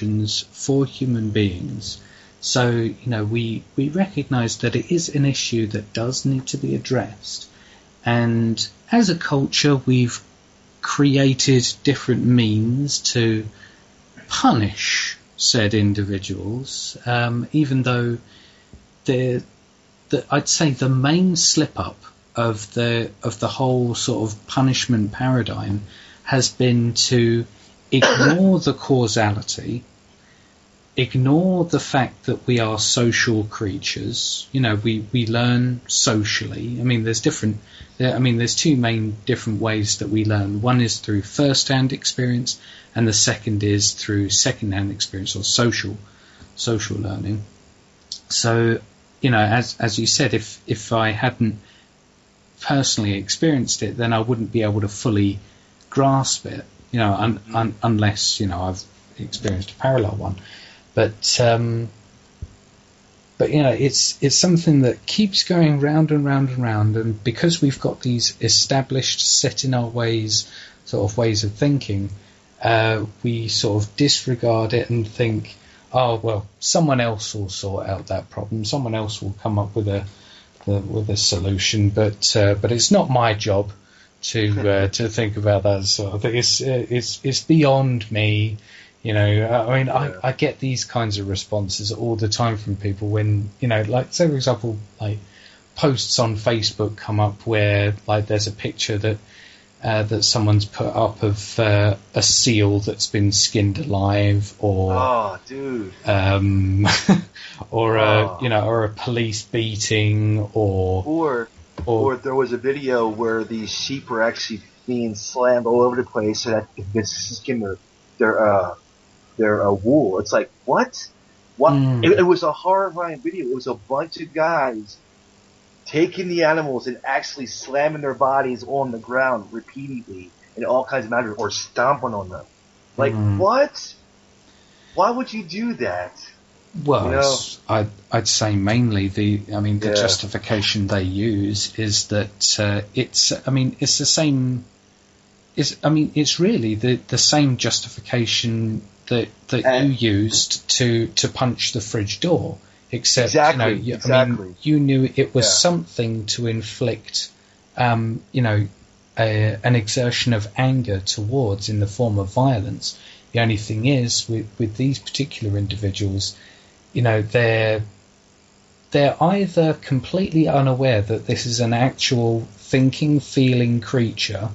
solutions for human beings. So, we recognise that it is an issue that does need to be addressed. And as a culture, we've created different means to punish said individuals, even though I'd say the main slip-up of the whole sort of punishment paradigm has been to ignore the causality, ignore the fact that we are social creatures. We learn socially. There's two main different ways that we learn. One is through first-hand experience, and the second is through second-hand experience or social learning. So, as you said, if I hadn't personally experienced it, then I wouldn't be able to fully grasp it, unless, I've experienced a parallel one. But it's something that keeps going round and round and round, and because we've got these established, set in our ways, sort of ways of thinking, we sort of disregard it and think, oh well, someone else will sort out that problem. Someone else will come up with a solution, but it's not my job to think about that sort of thing. It's beyond me. I get these kinds of responses all the time from people when, like, say for example, like posts on Facebook come up where like there's a picture that someone's put up of a seal that's been skinned alive, or or a police beating, or there was a video where these sheep were actually being slammed all over the place so that they skin their wool. It's like, what? It was a horrifying video. It was a bunch of guys taking the animals and actually slamming their bodies on the ground repeatedly in all kinds of manners, or stomping on them. Like, what? Why would you do that? Well, I'd say mainly the justification they use is that it's the same. It's really the same justification that you used to punch the fridge door. Except, exactly. You knew it was something to inflict, an exertion of anger towards in the form of violence. The only thing is, with these particular individuals, they're either completely unaware that this is an actual thinking, feeling creature,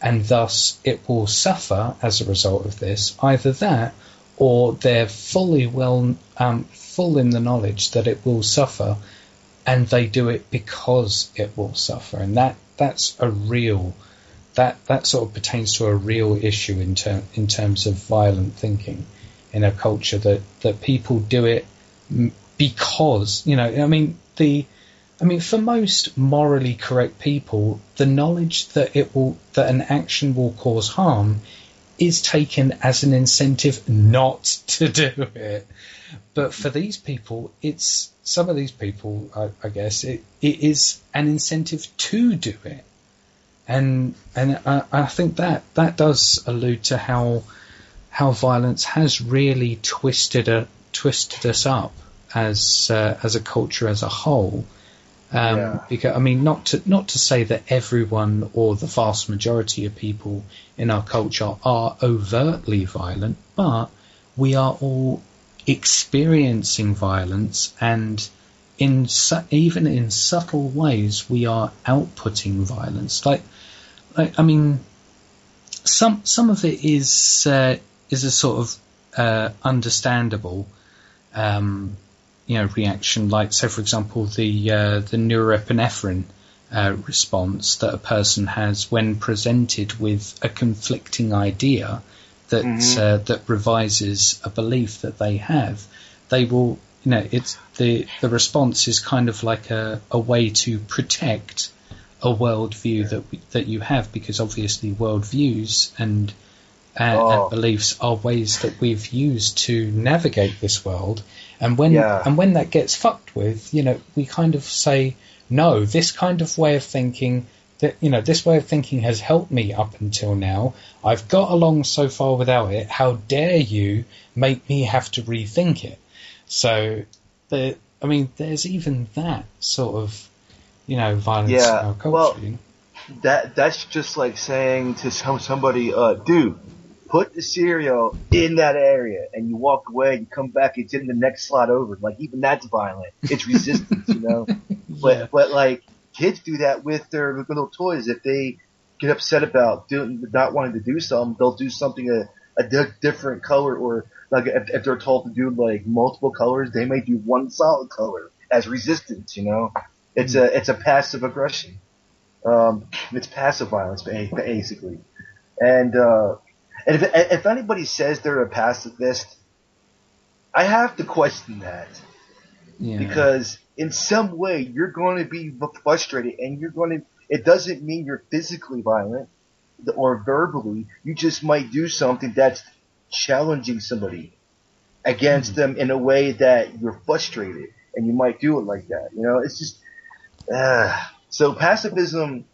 and thus it will suffer as a result of this. Either that, or they're full in the knowledge that it will suffer, and they do it because it will suffer. And that's a real, that sort of pertains to a real issue in terms of violent thinking in a culture, that people do it because, for most morally correct people, the knowledge that an action will cause harm is taken as an incentive not to do it. But for these people, some of these people, I guess, it is an incentive to do it. And I think that does allude to how violence has really twisted us up as a culture as a whole. Because not to say that everyone or the vast majority of people in our culture are overtly violent, but we are all experiencing violence, and even in subtle ways we are outputting violence. Some of it is a sort of understandable reaction, like, so for example, the norepinephrine response that a person has when presented with a conflicting idea that revises a belief that they have. They will, it's the response is kind of like a way to protect a worldview that you have, because obviously worldviews and beliefs are ways that we've used to navigate this world. And when that gets fucked with, we kind of say, no, this kind of way of thinking this way of thinking has helped me up until now. I've got along so far without it. How dare you make me have to rethink it? So, there's even that sort of, violence in our culture. Well, that's just like saying to somebody, dude, put the cereal in that area, and you walk away, you come back, it's in the next slot over. Like, even that's violent. It's resistance, Yeah. But like, kids do that with their little toys. If they get upset about not wanting to do something, they'll do something a different color, or like if they're told to do like multiple colors, they may do one solid color as resistance. It's a passive aggression. It's passive violence, basically. And if anybody says they're a pacifist, I have to question that. Yeah. Because in some way you're going to be frustrated, and it doesn't mean you're physically violent or verbally. You just might do something that's challenging somebody against them in a way that you're frustrated, and you might do it like that. It's just, so pacifism,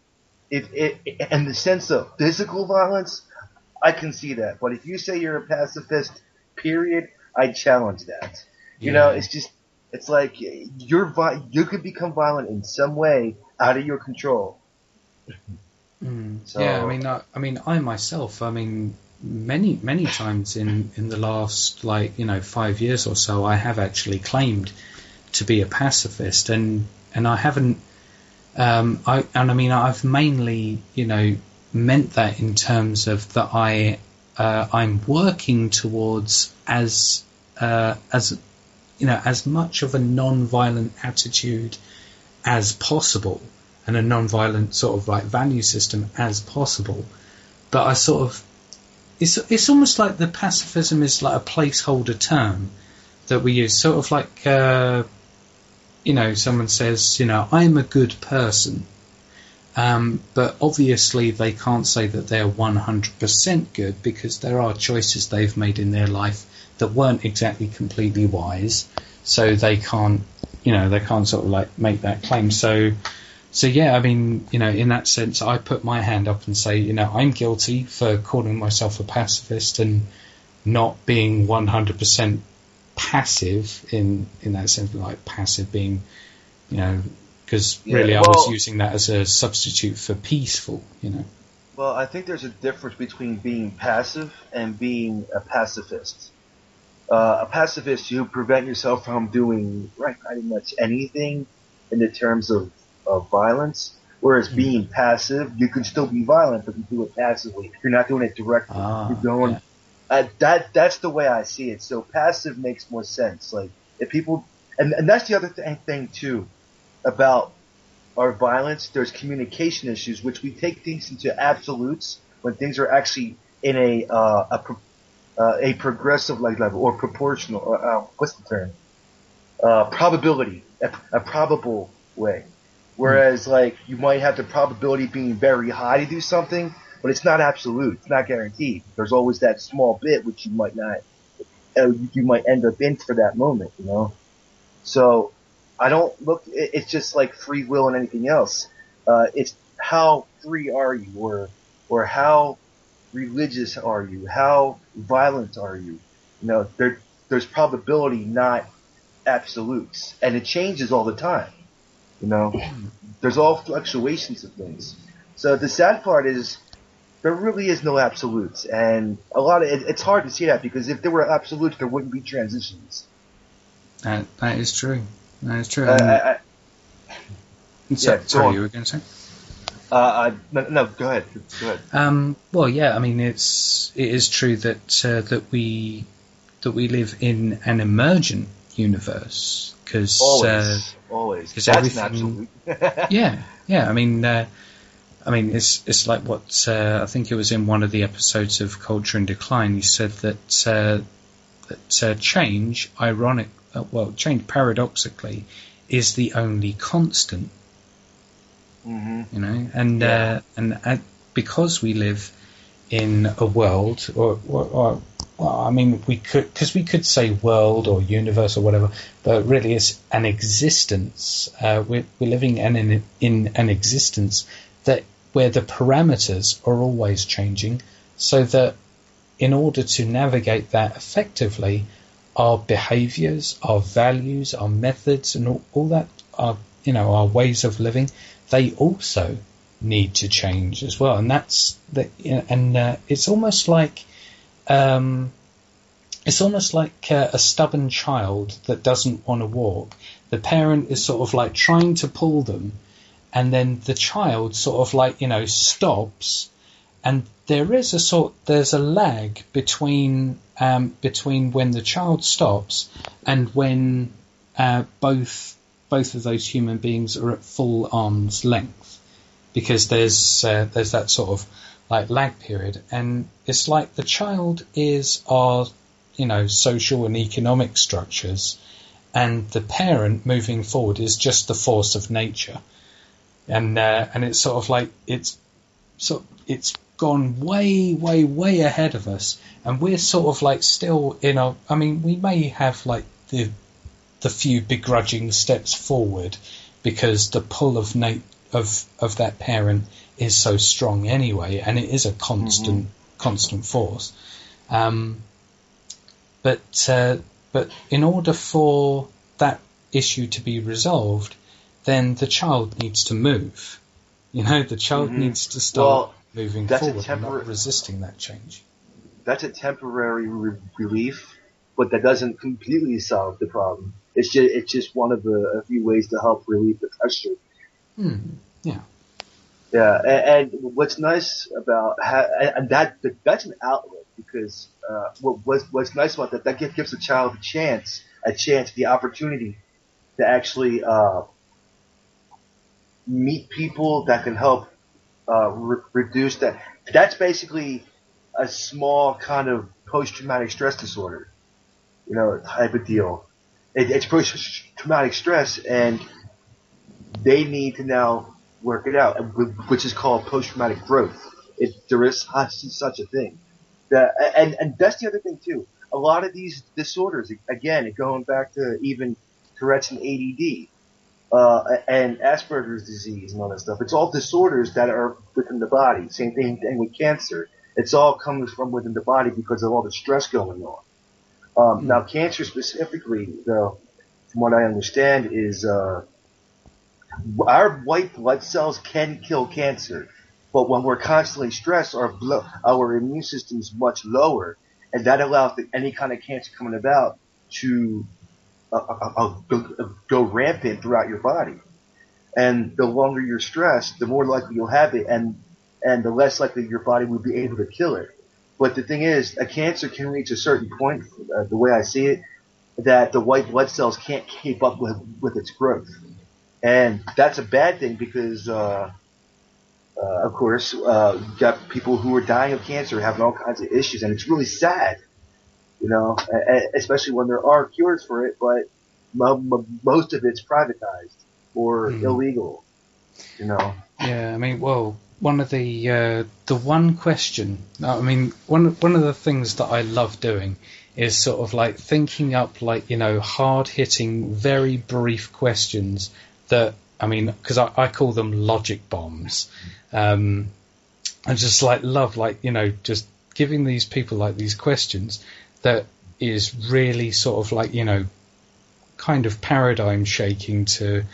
in the sense of physical violence, I can see that. But if you say you're a pacifist, period, I challenge that. It's like you could become violent in some way out of your control. So, yeah, I myself, many times in the last 5 years or so, I have actually claimed to be a pacifist, and I haven't. I've mainly meant that in terms of that I'm working towards as much of a non-violent attitude as possible, and a non-violent sort of value system as possible. But I sort of, it's almost like the pacifism is like a placeholder term that we use, sort of like, someone says, I'm a good person. But obviously they can't say that they're 100% good, because there are choices they've made in their life that weren't exactly completely wise. So they can't sort of make that claim. So yeah, in that sense, I put my hand up and say, I'm guilty for calling myself a pacifist and not being 100% passive in that sense, like passive being, because really I was using that as a substitute for peaceful, Well, I think there's a difference between being passive and being a pacifist. A pacifist, you prevent yourself from doing pretty much anything in the terms of violence, whereas being passive, you can still be violent, but you do it passively. You're not doing it directly. You're going. Yeah. That's the way I see it. So passive makes more sense. Like, if people, and that's the other thing too about our violence. There's communication issues, which we take things into absolutes when things are actually in a progressive level, or proportional. What's the term? Probability, a probable way. Whereas, you might have the probability being very high to do something, but it's not absolute. It's not guaranteed. There's always that small bit which you might not, you might end up in for that moment, So, I don't look. It's just like free will and anything else. It's how free are you, or how religious are you? How violent are you? There's probability, not absolutes, and it changes all the time. There's all fluctuations of things. So the sad part is there really is no absolutes, and it's hard to see that, because if there were absolutes, there wouldn't be transitions. That is true. That is true. Sorry, you were going to say? No, go ahead. Well, yeah, it is true that we live in an emergent universe, because always because that's everything. Absolute. yeah. It's like what I think it was in one of the episodes of Culture in Decline. He said that change, change paradoxically is the only constant. Mm-hmm. And because we live in a world, we could say world or universe or whatever, but really it's an existence. We're living in an existence that where the parameters are always changing, so that in order to navigate that effectively, our behaviors, our values, our methods, and all that, our ways of living, they also need to change as well. And that's it's almost like a stubborn child that doesn't want to walk. The parent is sort of like trying to pull them, and then the child sort of like, stops, and there's a lag between when the child stops and when both of those human beings are at full arm's length, because there's that sort of like lag period. And it's like the child is our social and economic structures, and the parent moving forward is just the force of nature. And it's sort of like it's gone way, way, way ahead of us, and we're sort of like still we may have like the few begrudging steps forward, because the pull of that parent is so strong anyway, and it is a constant force. But in order for that issue to be resolved, then the child needs to move. The child needs to start moving forward and not resisting that change. That's a temporary relief, but that doesn't completely solve the problem. It's just one of a few ways to help relieve the pressure. Yeah. Yeah, and what's nice about that's an outlet, because what's nice about that gives a child a chance, the opportunity to actually meet people that can help reduce that. That's basically a small kind of post-traumatic stress disorder, type of deal. It's post-traumatic stress, and they need to now work it out, which is called post-traumatic growth. There is such a thing. And that's the other thing too. A lot of these disorders, again, going back to even Tourette's and ADD, and Asperger's disease and all that stuff. It's all disorders that are within the body. Same thing with cancer. It's all comes from within the body because of all the stress going on. Now, cancer specifically, though, from what I understand, is our white blood cells can kill cancer, but when we're constantly stressed, our immune system is much lower, and that allows any kind of cancer coming about to go rampant throughout your body. And the longer you're stressed, the more likely you'll have it, and the less likely your body will be able to kill it. But the thing is, a cancer can reach a certain point, the way I see it, that the white blood cells can't keep up with its growth. And that's a bad thing, because, of course, you got people who are dying of cancer, having all kinds of issues, and it's really sad, especially when there are cures for it, but most of it's privatized or illegal, Yeah, I mean, well, one of the one question, one of the things that I love doing is sort of like thinking up like, hard-hitting, very brief questions that, because I call them logic bombs. I just love just giving these people like these questions that is really sort of like, kind of paradigm shaking to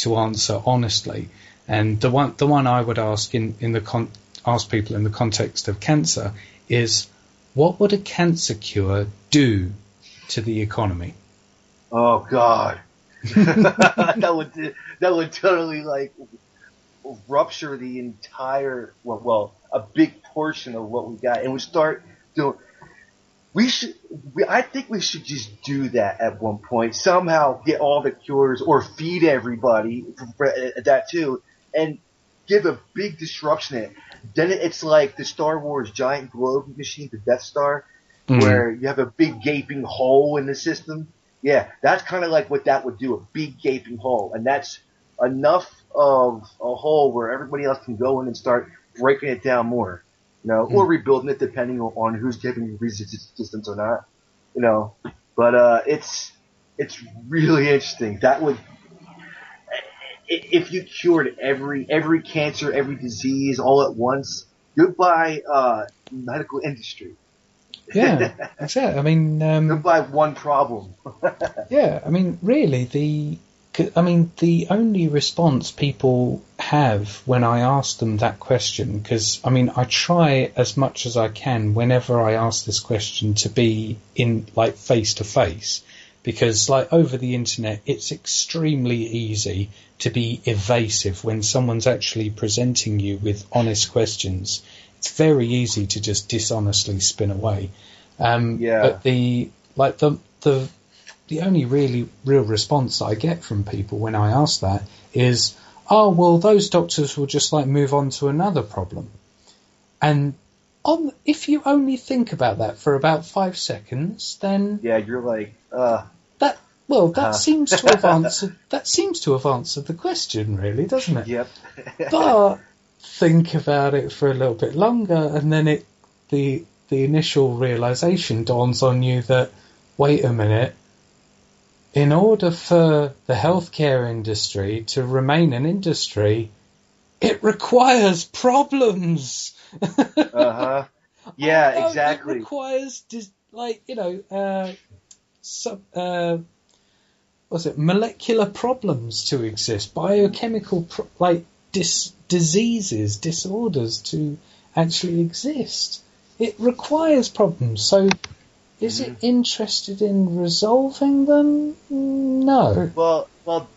answer honestly. And the one I would ask ask people in the context of cancer is, what would a cancer cure do to the economy? Oh God. that would totally rupture the entire a big portion of what we got, and we start doing. I think we should just do that at one point. Somehow get all the cures, or feed everybody that too, and give a big disruption in it. Then it's like the Star Wars giant globe machine, the Death Star, where you have a big gaping hole in the system. Yeah, that's kind of like what that would do, a big gaping hole. And that's enough of a hole where everybody else can go in and start breaking it down more, or rebuilding it depending on who's giving resistance or not, But it's really interesting. That would, if you cured every cancer, every disease all at once, goodbye medical industry. Yeah, exactly. I mean, goodbye one problem. yeah, I mean, really, the only response people have when I ask them that question, because, I mean, I try as much as I can whenever I ask this question to be in, like, face to face, because, like, over the internet, it's extremely easy to be evasive when someone's actually presenting you with honest questions. It's very easy to just dishonestly spin away. But the only really real response I get from people when I ask that is, oh, well, those doctors will just like move on to another problem. And if you only think about that for about 5 seconds, then you're like, that seems to have answered. That seems to have answered the question, really, doesn't it? Yep. But think about it for a little bit longer, and then the initial realization dawns on you that, wait a minute, in order for the healthcare industry to remain an industry, it requires problems. Uh-huh. Yeah, exactly. It requires, molecular problems to exist, biochemical, diseases, disorders to actually exist. It requires problems. So, is it interested in resolving them? No. Well,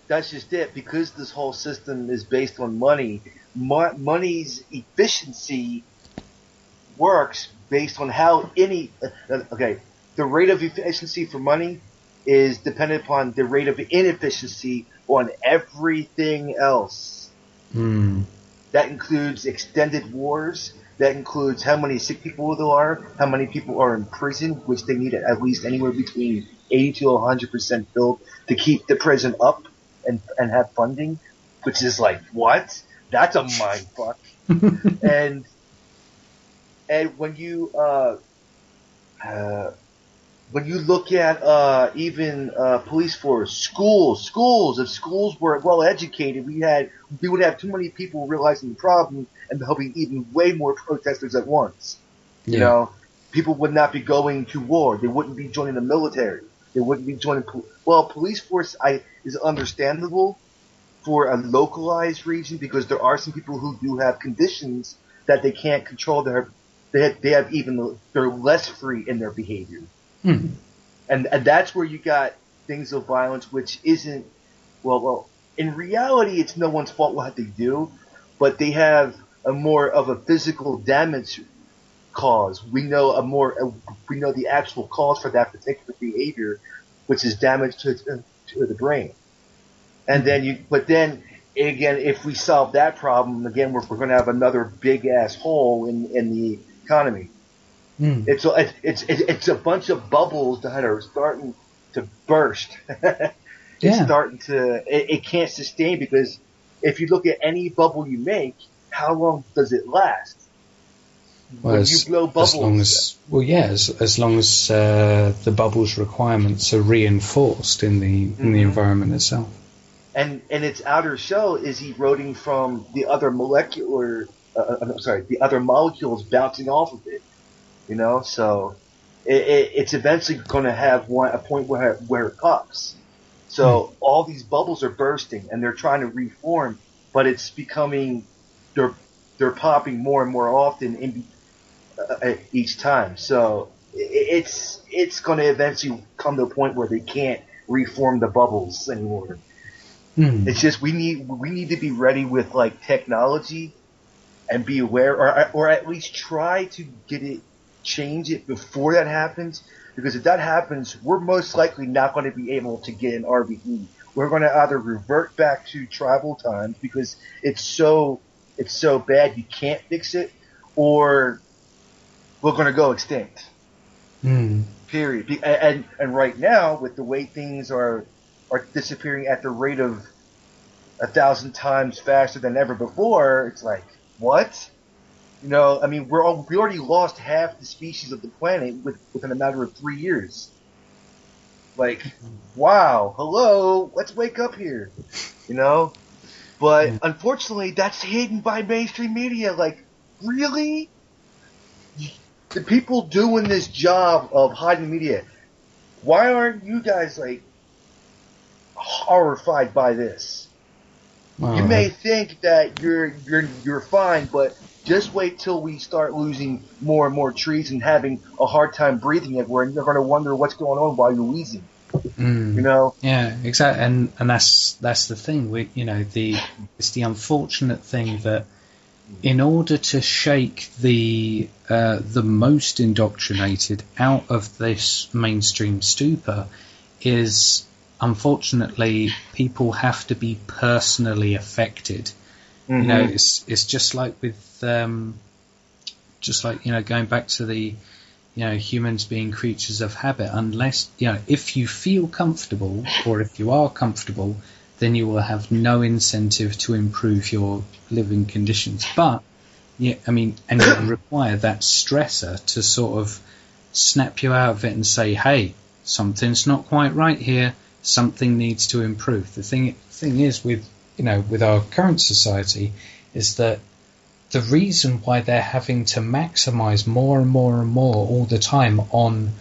that's just it. Because this whole system is based on money, money's efficiency works based on how the rate of efficiency for money is dependent upon the rate of inefficiency on everything else. That includes extended wars. That includes how many sick people there are, how many people are in prison, which they need at least anywhere between 80 to 100% filled to keep the prison up and have funding, which is like, what? That's a mind fuck. and when you look at even police force, schools, if schools were well educated, we would have too many people realizing the problem and helping even way more protesters at once. Yeah. You know, people would not be going to war. They wouldn't be joining the military. They wouldn't be joining. Police force is understandable for a localized region because there are some people who do have conditions that they can't control. They're less free in their behavior. And that's where you got things of violence, which isn't, in reality, it's no one's fault what they do, but they have a more of a physical damage cause. We know the actual cause for that particular behavior, which is damage to the brain. And then again, if we solve that problem, again, we're going to have another big ass hole in the economy. It's a bunch of bubbles that are starting to burst. It's starting to. It can't sustain because if you look at any bubble you make, how long does it last? When you blow bubbles, as long as the bubble's requirements are reinforced in the environment itself. And its outer shell is eroding from the other the other molecules bouncing off of it. You know, so it's eventually going to have a point where it pops. So all these bubbles are bursting and they're trying to reform, but it's becoming they're popping more and more often each time. So it's going to eventually come to a point where they can't reform the bubbles anymore. It's just we need to be ready with like technology and be aware, or at least try to change it before that happens, because if that happens, we're most likely not going to be able to get an RBE. We're going to either revert back to tribal times because it's so bad you can't fix it, or we're going to go extinct. Period. And right now, with the way things are disappearing at the rate of 1,000 times faster than ever before, it's like, what? You know, I mean, we already lost half the species of the planet within a matter of 3 years. Like, wow, hello, let's wake up here. You know, But unfortunately, that's hidden by mainstream media. Like, really? The people doing this job of hiding media, why aren't you guys, like, horrified by this? You may think that you're fine, but just wait till we start losing more and more trees and having a hard time breathing everywhere, and you're going to wonder what's going on while you're wheezing. You know? Yeah, exactly. And that's the thing. It's the unfortunate thing that in order to shake the most indoctrinated out of this mainstream stupor, is unfortunately people have to be personally affected. You know, it's just like with going back to the humans being creatures of habit. Unless if you feel comfortable, or if you are comfortable, then you will have no incentive to improve your living conditions. But and you require that stressor to sort of snap you out of it and say, hey, something's not quite right here, something needs to improve. The thing is with our current society is that the reason why they're having to maximize more and more and more all the time on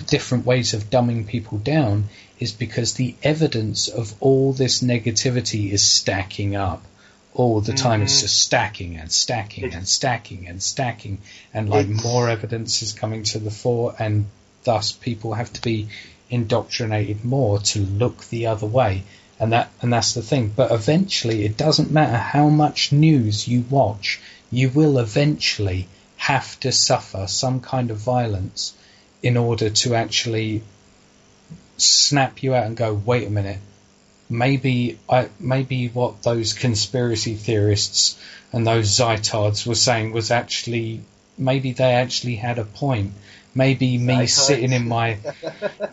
different ways of dumbing people down is because the evidence of all this negativity is stacking up all the time. It's just stacking and stacking and stacking and stacking, and more evidence is coming to the fore, and thus people have to be indoctrinated more to look the other way. And that's the thing. But eventually, it doesn't matter how much news you watch, you will eventually have to suffer some kind of violence in order to actually snap you out and go, wait a minute, maybe what those conspiracy theorists and those Zytards were saying was actually, maybe they actually had a point. Maybe me sitting in my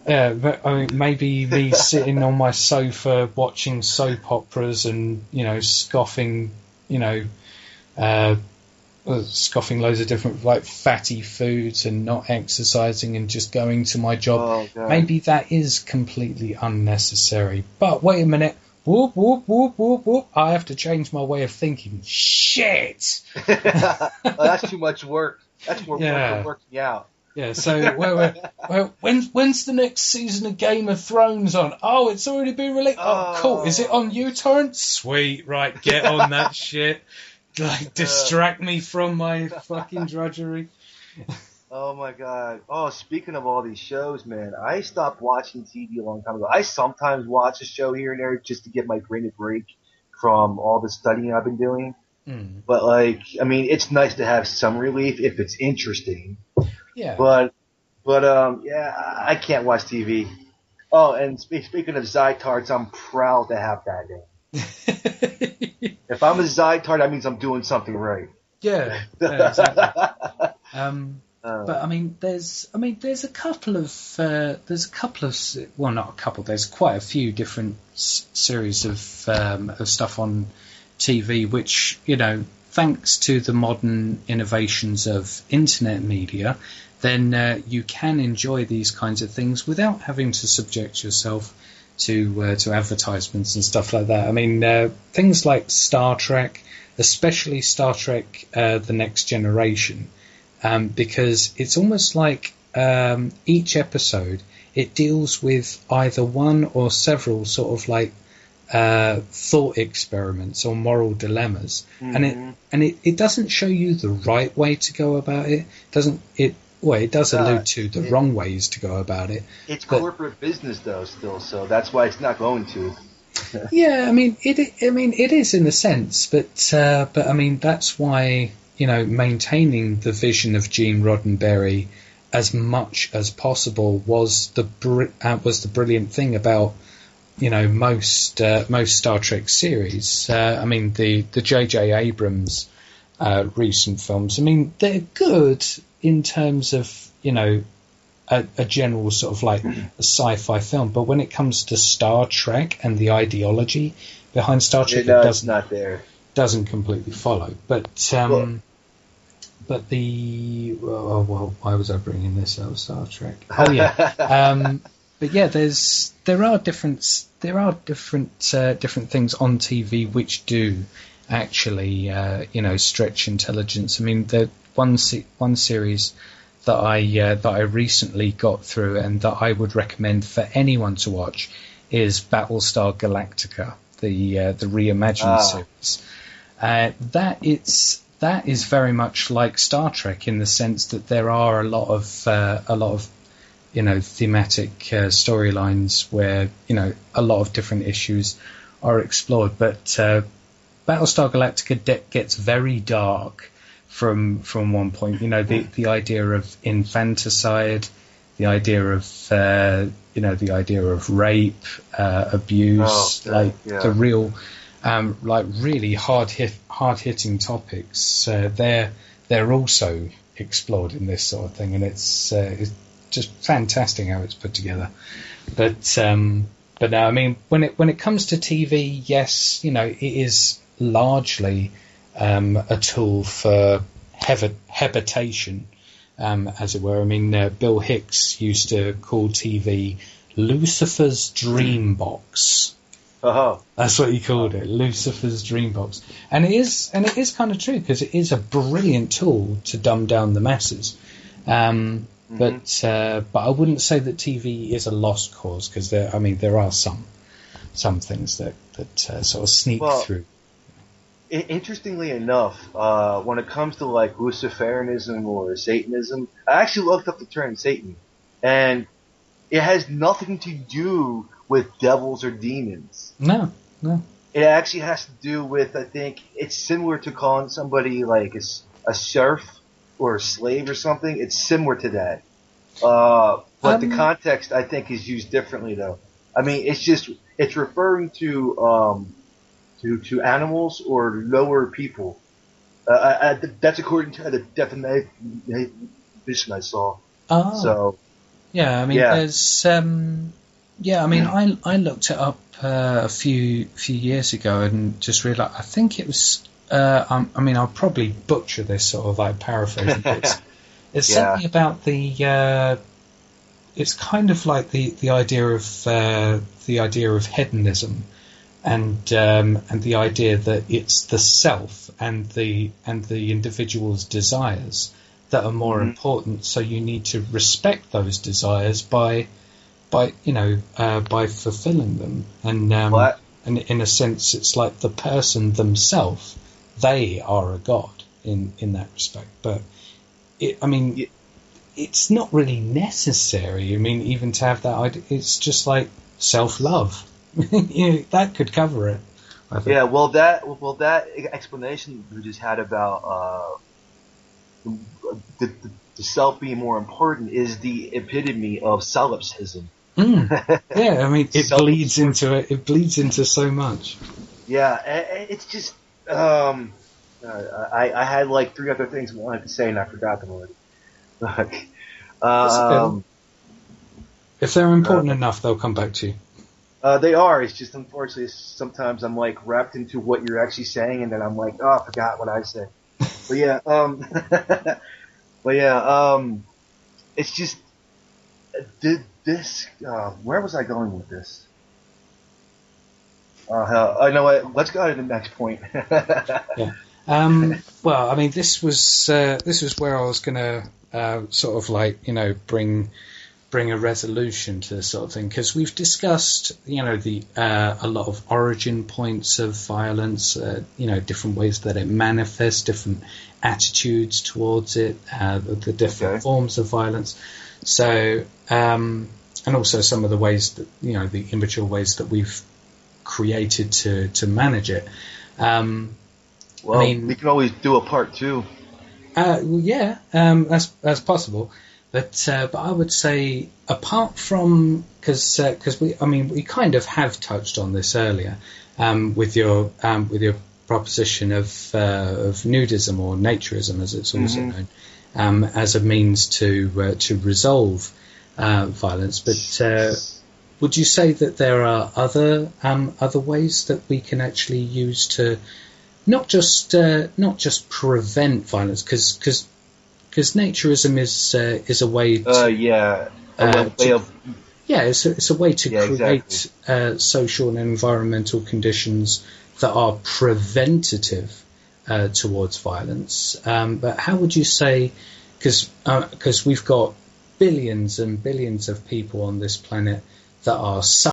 maybe me sitting on my sofa watching soap operas and scoffing scoffing loads of different like fatty foods and not exercising and just going to my job. Maybe that is completely unnecessary. But wait a minute. Whoop, whoop, whoop, whoop, whoop. I have to change my way of thinking. Shit! That's too much work. That's more work than working out. Yeah, so when's the next season of Game of Thrones on? Oh, it's already been released. Oh, cool. Is it on uTorrent? Sweet, right, get on that shit. Like, distract me from my fucking drudgery. Oh my god. Oh, speaking of all these shows, man, I stopped watching TV a long time ago. I sometimes watch a show here and there just to get my brain a break from all the studying I've been doing. But it's nice to have some relief if it's interesting. Yeah. But I can't watch TV. Oh, and speaking of Zytards, I'm proud to have that name. If I'm a Zytard, that means I'm doing something right. Yeah, exactly. But there's a couple of there's quite a few different series of stuff on TV, which thanks to the modern innovations of internet media, then you can enjoy these kinds of things without having to subject yourself to advertisements and stuff like that. Things like Star Trek, especially Star Trek The Next Generation, because it's almost like each episode, it deals with either one or several sort of like thought experiments or moral dilemmas, and it doesn't show you the right way to go about it. It does allude to the wrong ways to go about it. It's corporate business though, still, so that's why it's not going to. Yeah, it is in a sense, but that's why maintaining the vision of Gene Roddenberry as much as possible was the brilliant thing about most Star Trek series. The J.J. Abrams recent films, they're good in terms of a general sort of like a sci-fi film, but when it comes to Star Trek and the ideology behind Star Trek, it's not there. Doesn't completely follow. But why was I bringing this up? Star Trek. Oh yeah. yeah, there are different things on TV which do actually stretch intelligence. I mean, the one series that I recently got through and that I would recommend for anyone to watch is Battlestar Galactica, the reimagined series. That is very much like Star Trek in the sense that there are a lot of thematic storylines where a lot of different issues are explored. But Battlestar Galactica gets very dark from one point. The idea of infanticide, the idea of rape, abuse, the real really hard hitting topics. They're also explored in this sort of thing, and it's just fantastic how it's put together. But no, I mean, when it comes to TV, yes, it is largely a tool for habitation, as it were. I mean, Bill Hicks used to call TV Lucifer's dream box. That's what he called it, Lucifer's dream box. And it is kind of true, because it is a brilliant tool to dumb down the masses. But I wouldn't say that TV is a lost cause, because there are some things that sort of sneak through. Interestingly enough, when it comes to like Luciferianism or Satanism, I actually looked up the term Satan, and it has nothing to do with devils or demons. No. It actually has to do with, I think, it's similar to calling somebody like a serf or a slave or something. It's similar to that. But the context, I think, is used differently, though. I mean, it's referring to animals or lower people. That's according to the definition I saw. Oh. So. Yeah, I mean, there's. I looked it up a few years ago and just realised. I think it was. I'll probably butcher this sort of like paraphrasing, but it's something about the. It's kind of like the idea of hedonism, and the idea that it's the self and the individual's desires that are more important. So you need to respect those desires by fulfilling them. And in a sense, it's like the person themselves, they are a god in that respect. But it's not really necessary. I mean, even to have that idea, it's just like self-love. That could cover it, I think. Yeah, well, that explanation we just had about the self being more important is the epitome of solipsism. Yeah, I mean, it bleeds into it. It bleeds into so much. Yeah, it's just I had like 3 other things I wanted to say and I forgot them already. If they're important enough, they'll come back to you. They are. It's just unfortunately sometimes I'm like wrapped into what you're actually saying, and then I'm like, oh, I forgot what I said. But yeah, it's just this. Where was I going with this? I know what. Let's go to the next point. Yeah. Well, I mean, this was where I was going to sort of like bring a resolution to this sort of thing, because we've discussed a lot of origin points of violence, different ways that it manifests, different attitudes towards it, the different forms of violence. So and also some of the ways that the immature ways that we've created to manage it. Well, I mean, we can always do a part 2. That's possible. But I would say, apart from because we kind of have touched on this earlier with your proposition of nudism or naturism, as it's also known, as a means to resolve violence. But would you say that there are other ways that we can actually use to not just prevent violence, because naturism is a way to Yeah, it's a way to create exactly. social and environmental conditions that are preventative towards violence. But how would you say, because we've got billions and billions of people on this planet that are